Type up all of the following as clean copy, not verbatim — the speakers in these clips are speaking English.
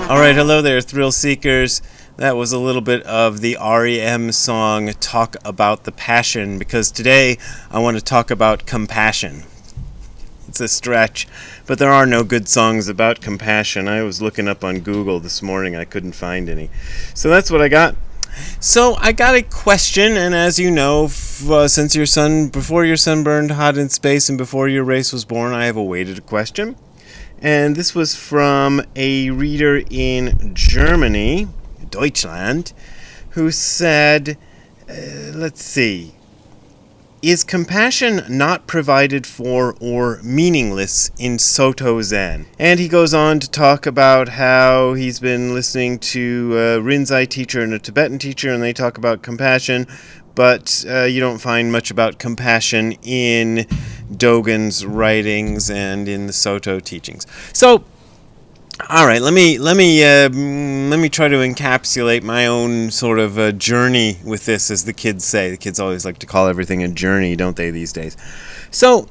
All right, hello there, thrill seekers. That was a little bit of the REM song Talk About the Passion, because today I want to talk about compassion. It's a stretch, but there are no good songs about compassion. I was looking up on Google this morning, I couldn't find any. So that's what I got. So I got a question, and as you know, since before your sun burned hot in space and before your race was born, I have awaited a question. And this was from a reader in Germany, Deutschland, who said, let's see, is compassion not provided for or meaningless in Soto Zen? And he goes on to talk about how he's been listening to a Rinzai teacher and a Tibetan teacher, and they talk about compassion, but you don't find much about compassion in Dogen's writings and in the Soto teachings. So, all right, let me try to encapsulate my own sort of journey with this, as the kids say. The kids always like to call everything a journey, don't they, these days? So,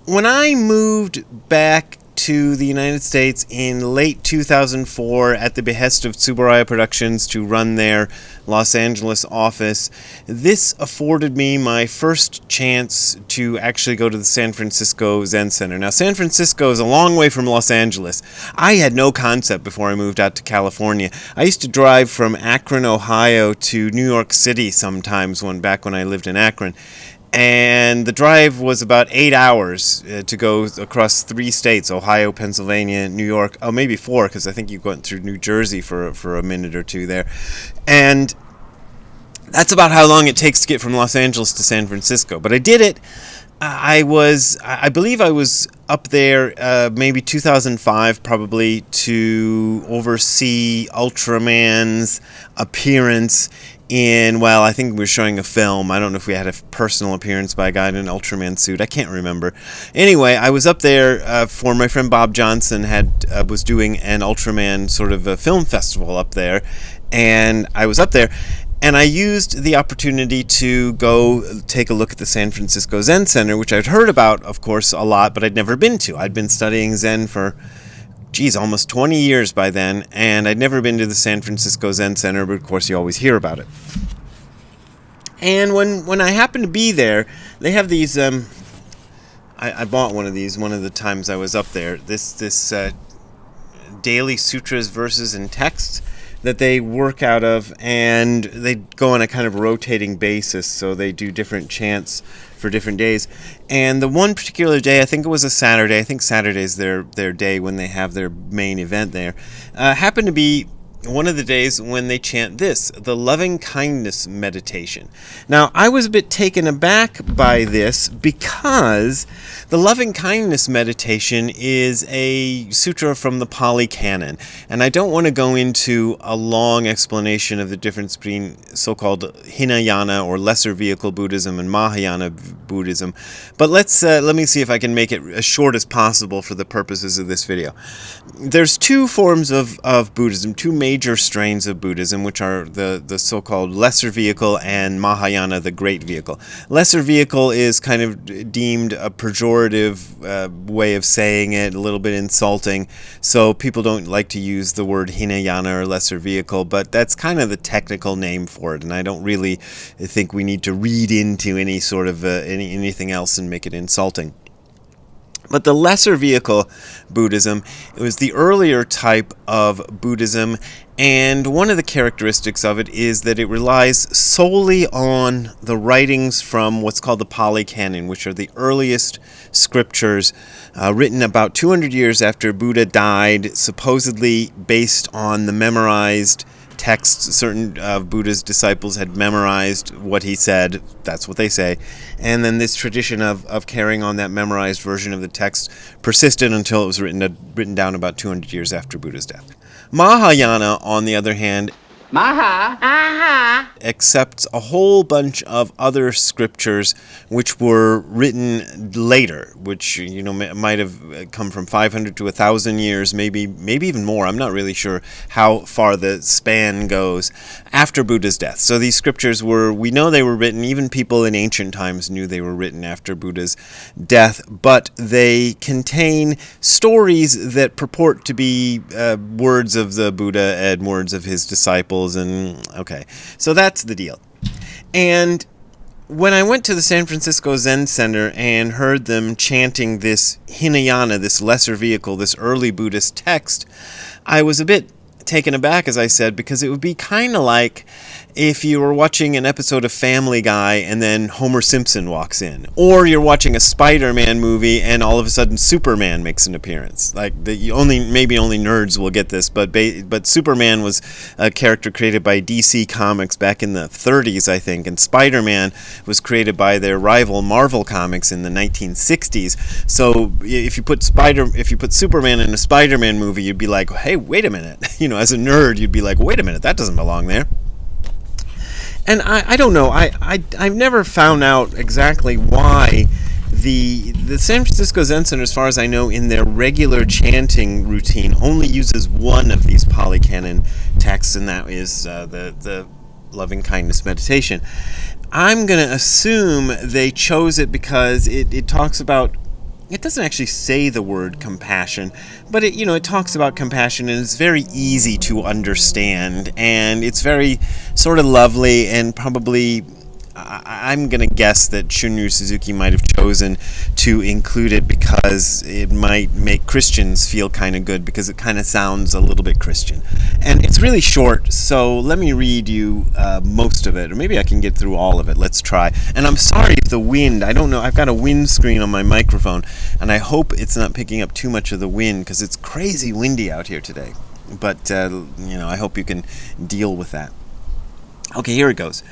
when I moved back to the United States in late 2004 at the behest of Tsuburaya Productions to run their Los Angeles office, this afforded me my first chance to actually go to the San Francisco Zen Center. Now, San Francisco is a long way from Los Angeles. I had no concept before I moved out to California. I used to drive from Akron, Ohio to New York City sometimes back when I lived in Akron. And the drive was about 8 hours to go across 3 states, Ohio, Pennsylvania, New York. Oh, maybe 4, because I think you went through New Jersey for a minute or two there. And that's about how long it takes to get from Los Angeles to San Francisco. But I did it. I believe I was up there maybe 2005 probably to oversee Ultraman's appearance I think we were showing a film. I don't know if we had a personal appearance by a guy in an Ultraman suit. I can't remember. Anyway, I was up there for my friend Bob Johnson was doing an Ultraman sort of a film festival up there, and I was up there, and I used the opportunity to go take a look at the San Francisco Zen Center, which I'd heard about, of course, a lot, but I'd never been to. I'd been studying Zen for almost 20 years by then, and I'd never been to the San Francisco Zen Center, but of course you always hear about it. And when I happened to be there, they have these, I bought one of these one of the times I was up there, this daily sutras, verses, and texts that they work out of, and they go on a kind of rotating basis, so they do different chants for different days. And the one particular day, I think it was a Saturday, I think Saturday's their day when they have their main event there, happened to be one of the days when they chant this, the loving kindness meditation. Now, I was a bit taken aback by this because the loving kindness meditation is a sutra from the Pali Canon, and I don't want to go into a long explanation of the difference between so-called Hinayana or lesser vehicle Buddhism and Mahayana Buddhism, but let me see if I can make it as short as possible for the purposes of this video. There's 2 forms of Buddhism, 2 major strains of Buddhism, which are the so-called lesser vehicle and Mahayana, the great vehicle. Lesser vehicle is kind of deemed a pejorative way of saying it, a little bit insulting, so people don't like to use the word Hinayana or lesser vehicle, but that's kind of the technical name for it, and I don't really think we need to read into any sort of anything else and make it insulting. But the lesser vehicle Buddhism, it was the earlier type of Buddhism, and one of the characteristics of it is that it relies solely on the writings from what's called the Pali Canon, which are the earliest scriptures written about 200 years after Buddha died, supposedly based on the memorized texts. Certain of Buddha's disciples had memorized what he said, that's what they say, and then this tradition of carrying on that memorized version of the text persisted until it was written down about 200 years after Buddha's death. Mahayana, on the other hand, accepts a whole bunch of other scriptures which were written later, which might have come from 500 to 1,000 years, maybe even more. I'm not really sure how far the span goes after Buddha's death. So these scriptures we know they were written, even people in ancient times knew they were written after Buddha's death, but they contain stories that purport to be words of the Buddha and words of his disciples, and okay, so that's the deal. And when I went to the San Francisco Zen Center and heard them chanting this Hinayana, this lesser vehicle, this early Buddhist text, I was a bit taken aback, as I said, because it would be kind of like if you were watching an episode of Family Guy and then Homer Simpson walks in, or you're watching a Spider-Man movie and all of a sudden Superman makes an appearance. Like maybe only nerds will get this, but Superman was a character created by DC Comics back in the 30s, I think, and Spider-Man was created by their rival Marvel Comics in the 1960s. So if you put Superman in a Spider-Man movie, you'd be like, hey, wait a minute. As a nerd, you'd be like, wait a minute, that doesn't belong there. And I don't know, I've never found out exactly why the San Francisco Zen Center, as far as I know, in their regular chanting routine, only uses one of these Pali Canon texts, and that is the loving kindness meditation. I'm going to assume they chose it because it talks about, it doesn't actually say the word compassion, but it talks about compassion, and it's very easy to understand, and it's very sort of lovely, and probably I'm going to guess that Shunryu Suzuki might have chosen to include it because it might make Christians feel kind of good, because it kind of sounds a little bit Christian. And it's really short, so let me read you most of it, or maybe I can get through all of it. Let's try. And I'm sorry if the wind, I don't know, I've got a wind screen on my microphone, and I hope it's not picking up too much of the wind, because it's crazy windy out here today. But, I hope you can deal with that. Okay, here it goes.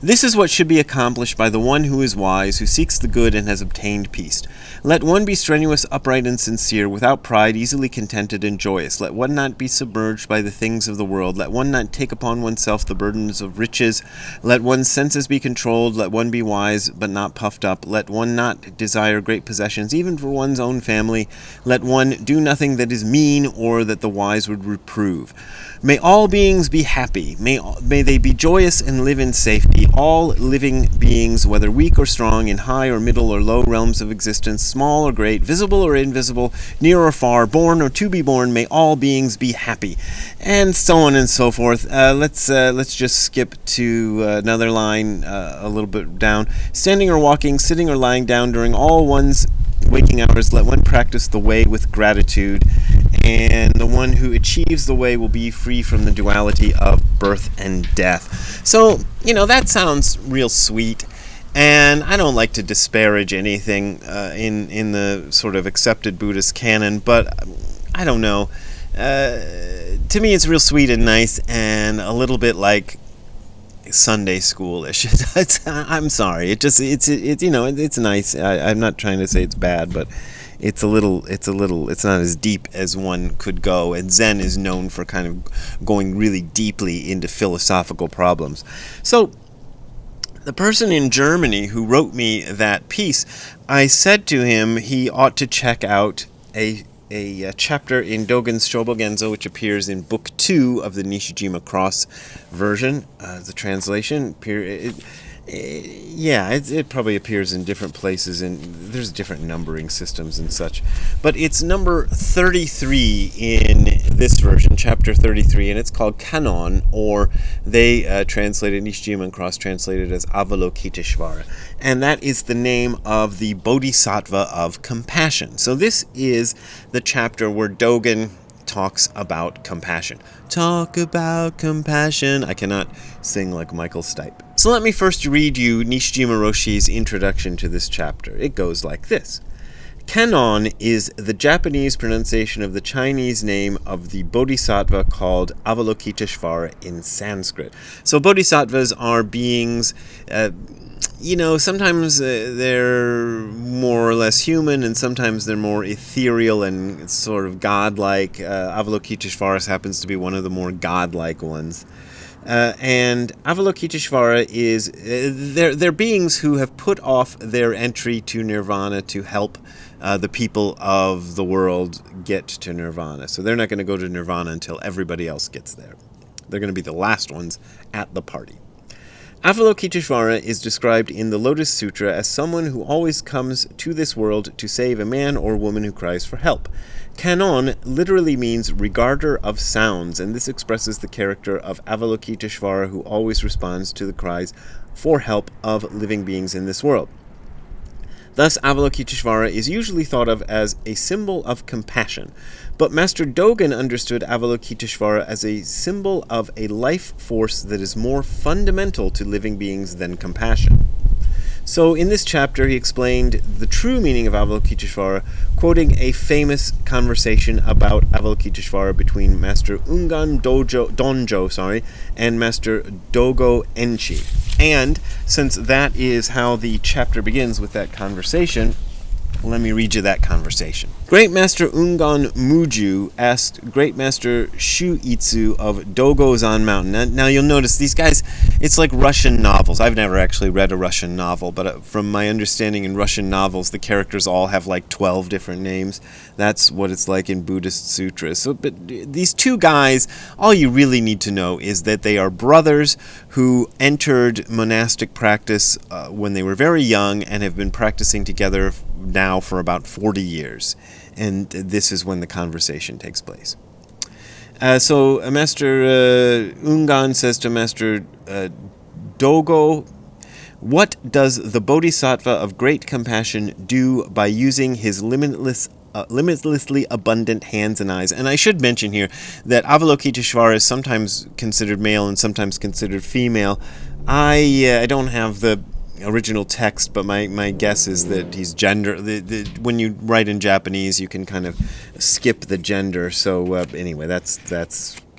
This is what should be accomplished by the one who is wise, who seeks the good and has obtained peace. Let one be strenuous, upright, and sincere, without pride, easily contented and joyous. Let one not be submerged by the things of the world. Let one not take upon oneself the burdens of riches. Let one's senses be controlled. Let one be wise, but not puffed up. Let one not desire great possessions, even for one's own family. Let one do nothing that is mean or that the wise would reprove. May all beings be happy. May they be joyous and live in safety. All living beings, whether weak or strong, in high or middle or low realms of existence, small or great, visible or invisible, near or far, born or to be born, may all beings be happy, and so on and so forth. Let's just skip to another line a little bit down. Standing or walking, sitting or lying down during all one's waking hours, let one practice the way with gratitude, and the one who achieves the way will be free from the duality of birth and death. So, that sounds real sweet, and I don't like to disparage anything in the sort of accepted Buddhist canon, but I don't know. To me, it's real sweet and nice, and a little bit like Sunday school-ish. I'm sorry. It's nice. I'm not trying to say it's bad, but it's not as deep as one could go, and Zen is known for kind of going really deeply into philosophical problems. So the person in Germany who wrote me that piece, I said to him he ought to check out a chapter in Dogen's Shobogenzo, which appears in Book 2 of the Nishijima Cross version, the translation. It probably appears in different places, and there's different numbering systems and such. But it's number 33 in this version, chapter 33, and it's called Kanon, or they translated, Nishijima and Cross translated as Avalokiteshvara. And that is the name of the Bodhisattva of compassion. So this is the chapter where Dogen talks about compassion. Talk about compassion. I cannot sing like Michael Stipe. So let me first read you Nishijima Roshi's introduction to this chapter. It goes like this. Kanon is the Japanese pronunciation of the Chinese name of the bodhisattva called Avalokiteshvara in Sanskrit. So bodhisattvas are beings, sometimes they're more or less human, and sometimes they're more ethereal and sort of godlike. Avalokiteshvara happens to be one of the more godlike ones. And Avalokiteshvara is they're beings who have put off their entry to nirvana to help the people of the world get to nirvana. So they're not going to go to nirvana until everybody else gets there. They're going to be the last ones at the party. Avalokiteshvara is described in the Lotus Sutra as someone who always comes to this world to save a man or woman who cries for help. Kanon literally means regarder of sounds, and this expresses the character of Avalokiteshvara, who always responds to the cries for help of living beings in this world. Thus, Avalokiteshvara is usually thought of as a symbol of compassion, but Master Dogen understood Avalokiteshvara as a symbol of a life force that is more fundamental to living beings than compassion. So in this chapter, he explained the true meaning of Avalokiteshvara, quoting a famous conversation about Avalokiteshvara between Master Ungan Donjo and Master Dogo Enchi. And since that is how the chapter begins, with that conversation, let me read you that conversation. Great Master Ungan Muju asked Great Master Shuitsu of Dogozan Mountain. Now you'll notice these guys, it's like Russian novels. I've never actually read a Russian novel, but from my understanding in Russian novels, the characters all have like 12 different names. That's what it's like in Buddhist sutras. So, but these two guys, all you really need to know is that they are brothers who entered monastic practice when they were very young and have been practicing together now for about 40 years. And this is when the conversation takes place. So Master Ungan says to Master Dogo, "What does the Bodhisattva of great compassion do by using his limitlessly abundant hands and eyes?" And I should mention here that Avalokiteshvara is sometimes considered male and sometimes considered female. I don't have the original text, but my guess is that he's gender. When you write in Japanese, you can kind of skip the gender. So anyway, that's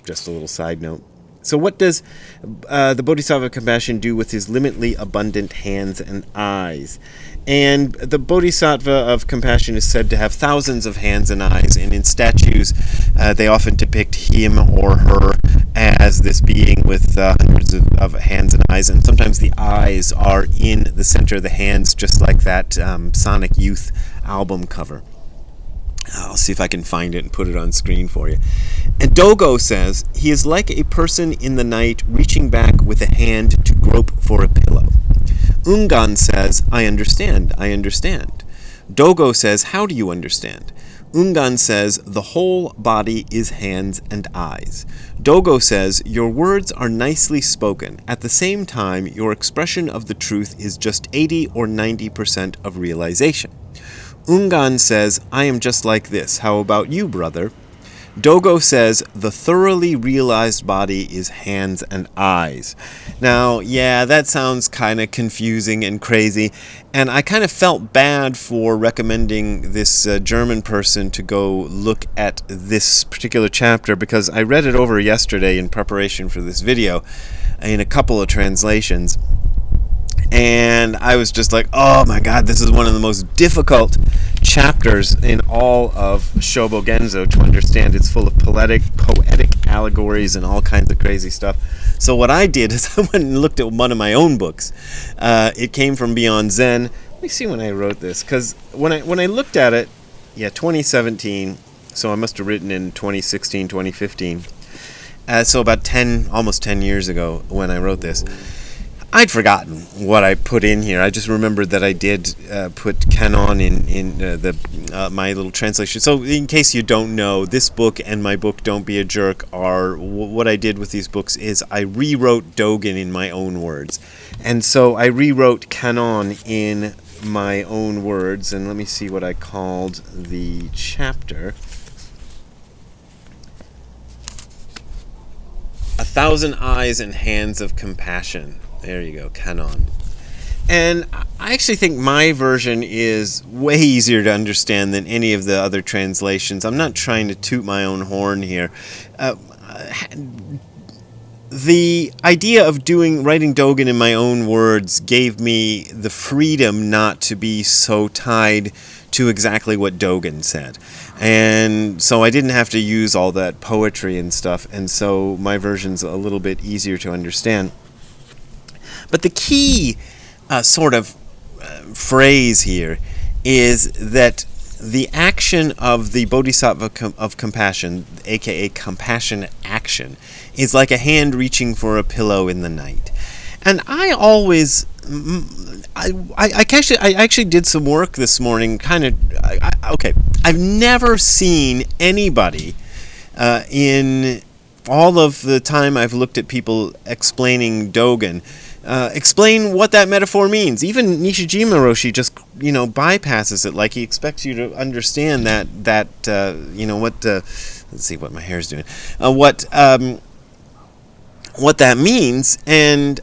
just a little side note. So what does the Bodhisattva of compassion do with his limitlessly abundant hands and eyes? And the Bodhisattva of compassion is said to have thousands of hands and eyes, and in statues they often depict him or her as this being with hundreds of hands and eyes, and sometimes the eyes are in the center of the hands, just like that Sonic Youth album cover. I'll see if I can find it and put it on screen for you. And Dogo says, he is like a person in the night reaching back with a hand to grope for a pillow. Ungan says, I understand. Dogo says, how do you understand? Ungan says, the whole body is hands and eyes. Dogo says, your words are nicely spoken. At the same time, your expression of the truth is just 80 or 90% of realization. Ungan says, I am just like this. How about you, brother? Dogo says, the thoroughly realized body is hands and eyes. Now, yeah, that sounds kind of confusing and crazy, and I kind of felt bad for recommending this German person to go look at this particular chapter, because I read it over yesterday in preparation for this video in a couple of translations. And I was just like, oh my god, this is one of the most difficult chapters in all of Shobogenzo to understand. It's full of poetic allegories and all kinds of crazy stuff. So what I did is I went and looked at one of my own books. It came from Beyond Zen. Let me see when I wrote this, because when I looked at it, 2017, so I must have written in 2016, 2015. So about almost 10 years ago when I wrote this. I'd forgotten what I put in here. I just remembered that I did put Kanon in my little translation. So in case you don't know, this book and my book Don't Be a Jerk are, what I did with these books is I rewrote Dogen in my own words. And so I rewrote Kanon in my own words, and let me see what I called the chapter. 1,000 Eyes and Hands of Compassion. There you go, Kanon. And I actually think my version is way easier to understand than any of the other translations. I'm not trying to toot my own horn here. the idea of writing Dogen in my own words gave me the freedom not to be so tied to exactly what Dogen said. And so I didn't have to use all that poetry and stuff, and so my version's a little bit easier to understand. But the key phrase here is that the action of the Bodhisattva of compassion, aka compassionate action, is like a hand reaching for a pillow in the night. And I always, I actually did some work this morning. I've never seen anybody in all of the time I've looked at people explaining Dogen explain what that metaphor means. Even Nishijima Roshi just bypasses it, like he expects you to understand that let's see what my hair's doing. What that means, and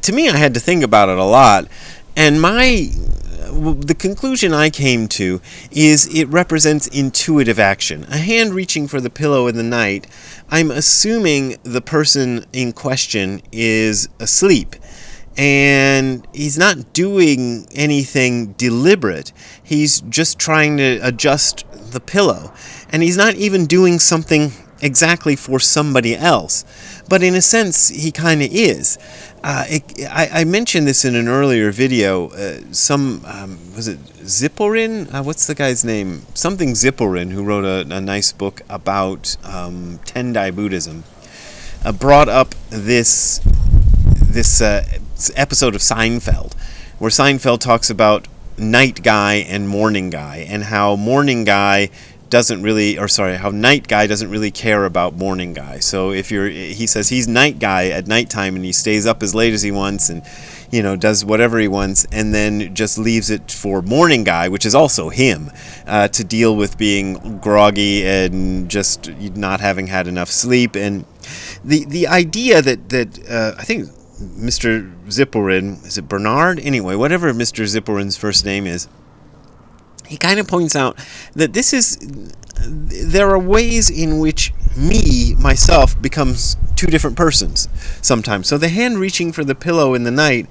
to me, I had to think about it a lot, and the conclusion I came to is it represents intuitive action. A hand reaching for the pillow in the night, I'm assuming the person in question is asleep. And he's not doing anything deliberate. He's just trying to adjust the pillow. And he's not even doing something exactly for somebody else. But in a sense, he kind of is. I mentioned this in an earlier video. Was it Zipporin? What's the guy's name? Something Zipporin, who wrote a nice book about Tendai Buddhism, brought up this episode of Seinfeld, where Seinfeld talks about night guy and morning guy, and how night guy doesn't really care about morning guy. So he says he's night guy at nighttime, and he stays up as late as he wants, and does whatever he wants, and then just leaves it for morning guy, which is also him, to deal with being groggy and just not having had enough sleep. And the idea that I think Mr. Zipporin, is it Bernard? Anyway, whatever Mr. Zipporin's first name is, he kind of points out that there are ways in which myself, becomes two different persons sometimes. So the hand reaching for the pillow in the night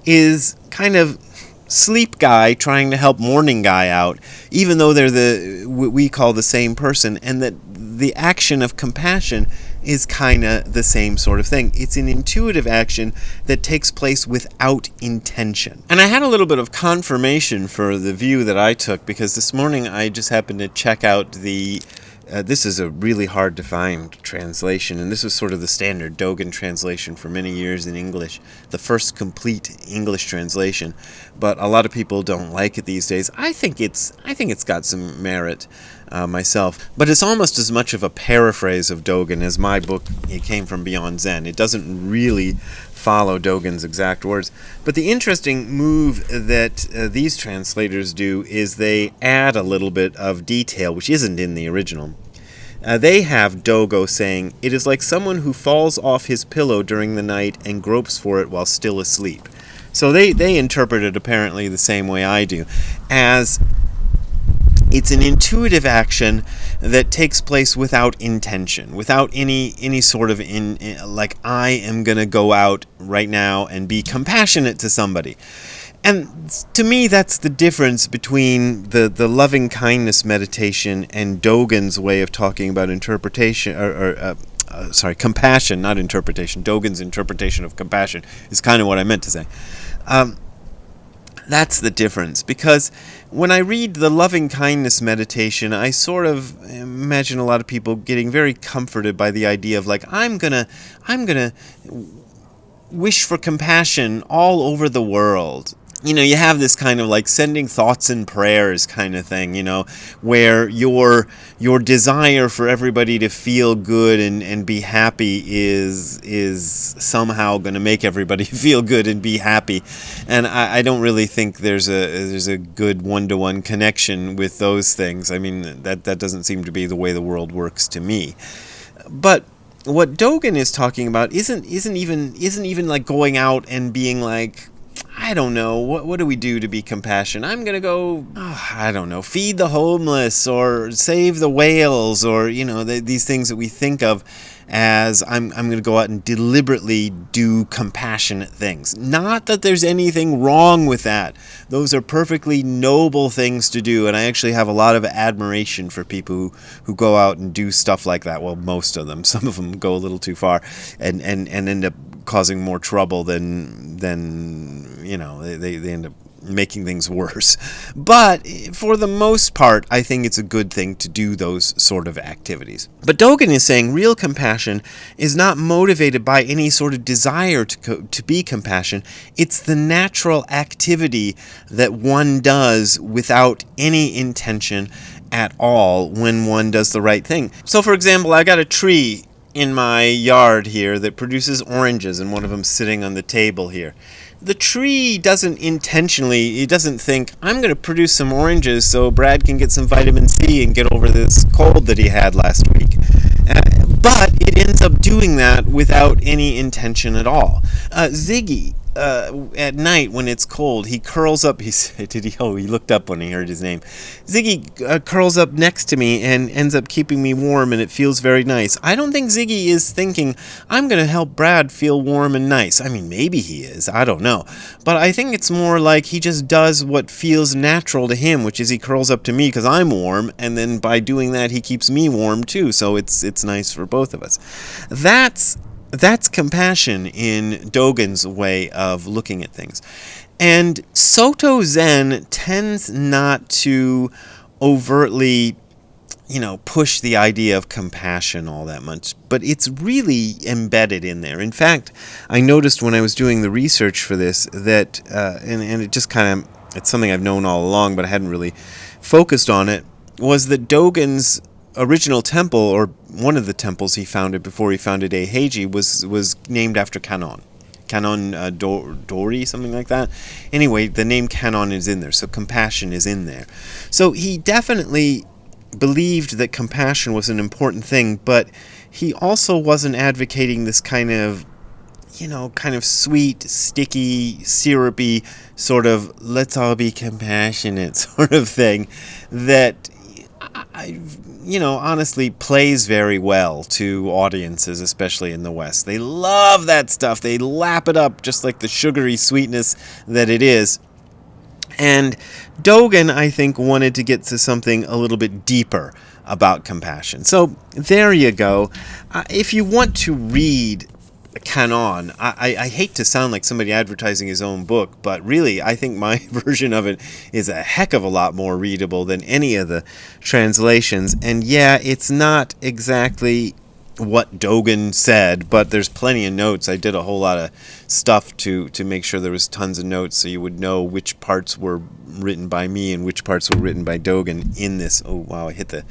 is kind of sleep guy trying to help morning guy out, even though they're what we call the same person, and that the action of compassion is kind of the same sort of thing. It's an intuitive action that takes place without intention. And I had a little bit of confirmation for the view that I took, because this morning I just happened to check out this is a really hard to find translation, and this was sort of the standard Dogen translation for many years in English, the first complete English translation, but a lot of people don't like it these days. I think it's got some merit myself, but it's almost as much of a paraphrase of Dogen as my book, It Came From Beyond Zen. It doesn't really follow Dogen's exact words. But the interesting move that these translators do is they add a little bit of detail, which isn't in the original. They have Dogo saying, "It is like someone who falls off his pillow during the night and gropes for it while still asleep." So they interpret it apparently the same way I do, as it's an intuitive action that takes place without intention, without any sort of like, I am going to go out right now and be compassionate to somebody. And to me, that's the difference between the loving kindness meditation and Dogen's way of talking about interpretation, compassion, not interpretation. Dogen's interpretation of compassion is kind of what I meant to say. That's the difference, because when I read the loving kindness meditation, I sort of imagine a lot of people getting very comforted by the idea of, like, I'm gonna wish for compassion all over the world. You have this kind of like sending thoughts and prayers kind of thing, where your desire for everybody to feel good and be happy is somehow going to make everybody feel good and be happy. And I don't really think there's a good one-to-one connection with those things. I mean, that doesn't seem to be the way the world works to me. But what Dogen is talking about isn't even like going out and being like, I don't know, what do we do to be compassionate? I'm going to go, I don't know, feed the homeless or save the whales, or, these things that we think of as I'm going to go out and deliberately do compassionate things. Not that there's anything wrong with that. Those are perfectly noble things to do, and I actually have a lot of admiration for people who go out and do stuff like that. Well, most of them. Some of them go a little too far and end up causing more trouble than they end up making things worse. But for the most part, I think it's a good thing to do those sort of activities. But Dogen is saying real compassion is not motivated by any sort of desire to be compassionate. It's the natural activity that one does without any intention at all when one does the right thing. So, for example, I got a tree in my yard here that produces oranges, and one of them sitting on the table here. The tree doesn't intentionally, it doesn't think, I'm going to produce some oranges so Brad can get some vitamin C and get over this cold that he had last week. But it ends up doing that without any intention at all. Ziggy, at night when it's cold, he curls up. He looked up when he heard his name. Ziggy curls up next to me and ends up keeping me warm, and it feels very nice. I don't think Ziggy is thinking, I'm going to help Brad feel warm and nice. I mean, maybe he is. I don't know. But I think it's more like he just does what feels natural to him, which is he curls up to me because I'm warm, and then by doing that, he keeps me warm too. So it's nice for both of us. That's compassion in Dogen's way of looking at things. And Soto Zen tends not to overtly, push the idea of compassion all that much, but it's really embedded in there. In fact, I noticed when I was doing the research for this that, and it just kind of, it's something I've known all along, but I hadn't really focused on it, was that Dogen's original temple, or one of the temples he founded before he founded Eiheiji, was named after Kannon. Kannon Dori, something like that. Anyway, the name Kannon is in there, so compassion is in there. So he definitely believed that compassion was an important thing, but he also wasn't advocating this kind of sweet, sticky, syrupy sort of let's all be compassionate sort of thing that honestly plays very well to audiences, especially in the West. They love that stuff. They lap it up just like the sugary sweetness that it is. And Dogen, I think, wanted to get to something a little bit deeper about compassion. So there you go. If you want to read Kannon, I hate to sound like somebody advertising his own book, but really I think my version of it is a heck of a lot more readable than any of the translations. And yeah, it's not exactly what Dogen said, but there's plenty of notes. I did a whole lot of stuff to make sure there was tons of notes so you would know which parts were written by me and which parts were written by Dogen in this. Oh wow, I hit the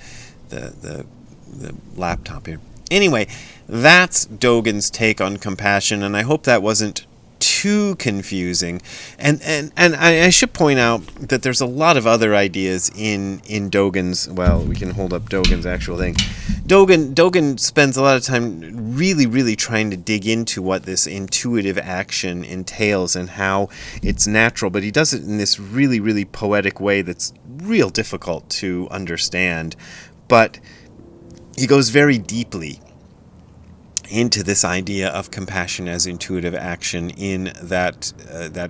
laptop here. Anyway, that's Dogen's take on compassion, and I hope that wasn't too confusing. And I should point out that there's a lot of other ideas in Dogen's, well, we can hold up Dogen's actual thing. Dogen spends a lot of time really, really trying to dig into what this intuitive action entails and how it's natural, but he does it in this really, really poetic way that's real difficult to understand. But he goes very deeply into this idea of compassion as intuitive action in that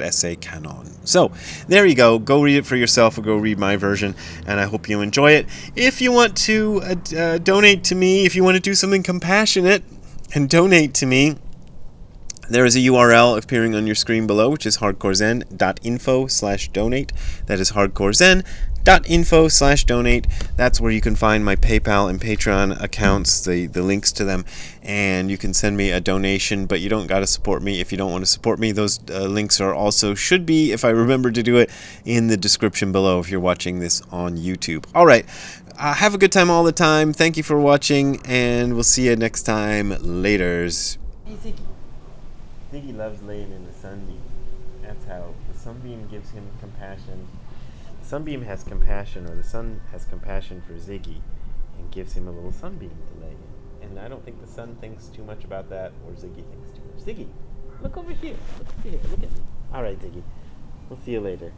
essay Kannon. So there you go. Go read it for yourself, or go read my version, and I hope you enjoy it. If you want to donate to me, if you want to do something compassionate and donate to me, there is a URL appearing on your screen below, which is hardcorezen.info/donate. That is hardcorezen.info/donate. That's where you can find my PayPal and Patreon accounts, the links to them, and you can send me a donation, but you don't got to support me if you don't want to support me. Those links are also, should be, if I remember to do it, in the description below if you're watching this on YouTube. All right. Have a good time all the time. Thank you for watching, and we'll see you next time. Laters. Ziggy loves laying in the sunbeam. That's how the sunbeam gives him compassion. The sunbeam has compassion, or the sun has compassion for Ziggy and gives him a little sunbeam to lay in. And I don't think the sun thinks too much about that, or Ziggy thinks too much. Ziggy, Look over here. Look over here. Look at me. All right, Ziggy. We'll see you later.